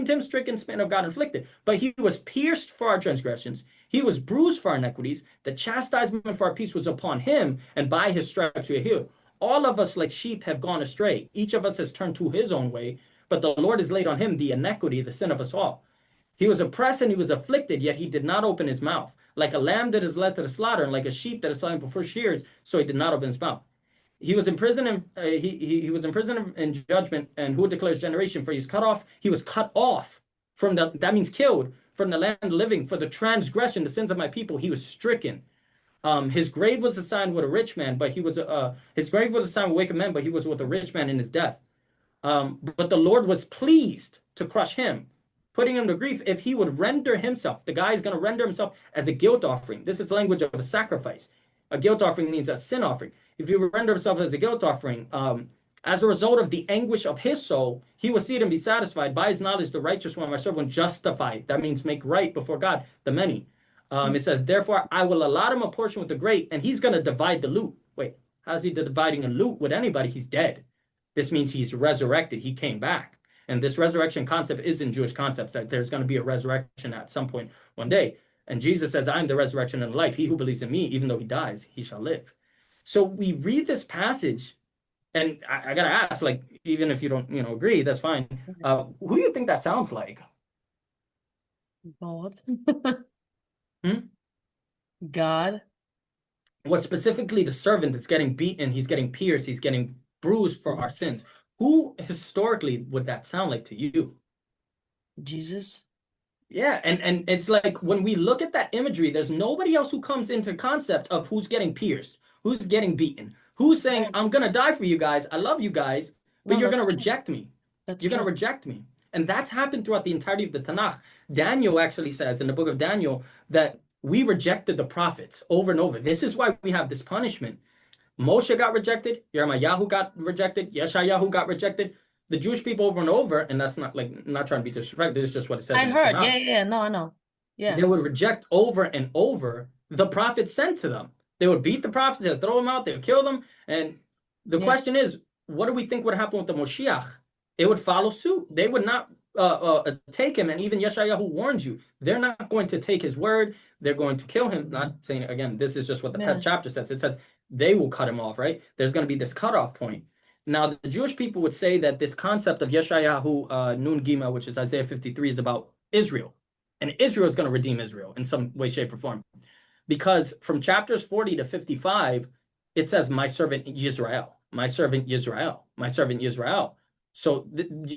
esteemed him stricken, smitten of God, inflicted. But he was pierced for our transgressions. He was bruised for our iniquities. The chastisement for our peace was upon him, and by his stripes we are healed. All of us like sheep have gone astray. Each of us has turned to his own way, but the Lord has laid on him the iniquity, the sin of us all. He was oppressed and he was afflicted, yet he did not open his mouth. Like a lamb that is led to the slaughter, and like a sheep that is slain before shears, so he did not open his mouth. He was in prison, and he was in prison in judgment, and who declares generation? For he was cut off. He was cut off from that means killed from the land living for the transgression, the sins of my people. He was stricken. His grave was assigned with a rich man, but his grave was assigned with wicked men, but he was with a rich man in his death. But the Lord was pleased to crush him, putting him to grief if he would render himself. The guy is going to render himself as a guilt offering. This is language of a sacrifice. A guilt offering means a sin offering. If he would render himself as a guilt offering, as a result of the anguish of his soul, he will see it and be satisfied. By his knowledge, the righteous one, my servant, justified. That means make right before God, the many. It says, therefore, I will allot him a portion with the great, and he's going to divide the loot. Wait, how's he dividing a loot with anybody? He's dead. This means he's resurrected. He came back. And this resurrection concept is in Jewish concepts, that there's going to be a resurrection at some point one day. And Jesus says, I am the resurrection and life. He who believes in me, even though he dies, he shall live. So we read this passage, and I got to ask, like, even if you don't, agree, that's fine. Who do you think that sounds like? God. Hmm? God. What specifically the servant that's getting beaten, he's getting pierced, he's getting bruised for our sins. Who historically would that sound like to you? Jesus. Yeah, and it's like when we look at that imagery, there's nobody else who comes into concept of who's getting pierced, who's getting beaten, who's saying, I'm gonna die for you guys, I love you guys, but No, you're gonna that's true. reject me. That's You're gonna true. reject me. And that's happened throughout the entirety of the Tanakh. Daniel actually says in the book of Daniel that we rejected the prophets over and over. This is why we have this punishment. Moshe got rejected, Yirmiyahu got rejected, Yeshayahu got rejected. The Jewish people over and over, and that's not trying to be disrespectful, this is just what it says I in the heard. Tanakh. Yeah, no, I know. Yeah. They would reject over and over the prophets sent to them. They would beat the prophets, they would throw them out, they would kill them. And the question is, what do we think would happen with the Moshiach? It would follow suit. They would not take him, and even Yeshayahu warns you, they're not going to take his word. They're going to kill him. Not saying, again, this is just what the chapter says. It says they will cut him off, right? There's going to be this cutoff point. Now, the Jewish people would say that this concept of Yeshayahu Nun Gima, which is Isaiah 53, is about Israel. And Israel is going to redeem Israel in some way, shape, or form. Because from chapters 40 to 55, it says, my servant Yisrael, my servant Yisrael, my servant Yisrael. So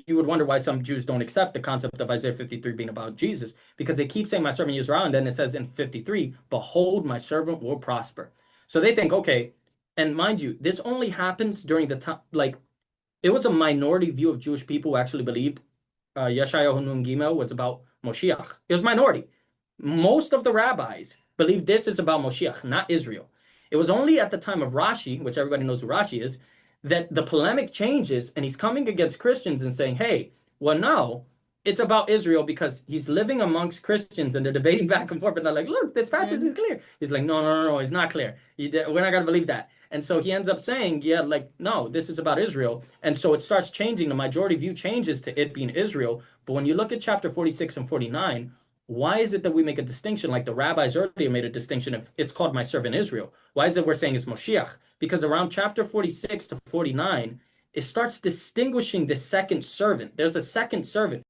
you would wonder why some Jews don't accept the concept of Isaiah 53 being about Jesus, because they keep saying my servant Yisrael, and then it says in 53, behold, my servant will prosper. So they think, okay, and mind you, this only happens during the time, like, it was a minority view of Jewish people who actually believed Yeshayahu Nun Gimel was about Moshiach. It was minority. Most of the rabbis believed this is about Moshiach, not Israel. It was only at the time of Rashi, which everybody knows who Rashi is, that the polemic changes, and he's coming against Christians and saying, hey, well, no, it's about Israel, because he's living amongst Christians and they're debating back and forth, and they're like, look, this passage is clear. He's like, no, it's not clear. We're not going to believe that. And so he ends up saying, yeah, like, no, this is about Israel. And so it starts changing. The majority view changes to it being Israel. But when you look at chapter 46 and 49, why is it that we make a distinction, like the rabbis earlier made a distinction of it's called my servant Israel? Why is it we're saying it's Moshiach? Because around chapter 46 to 49, it starts distinguishing the second servant. There's a second servant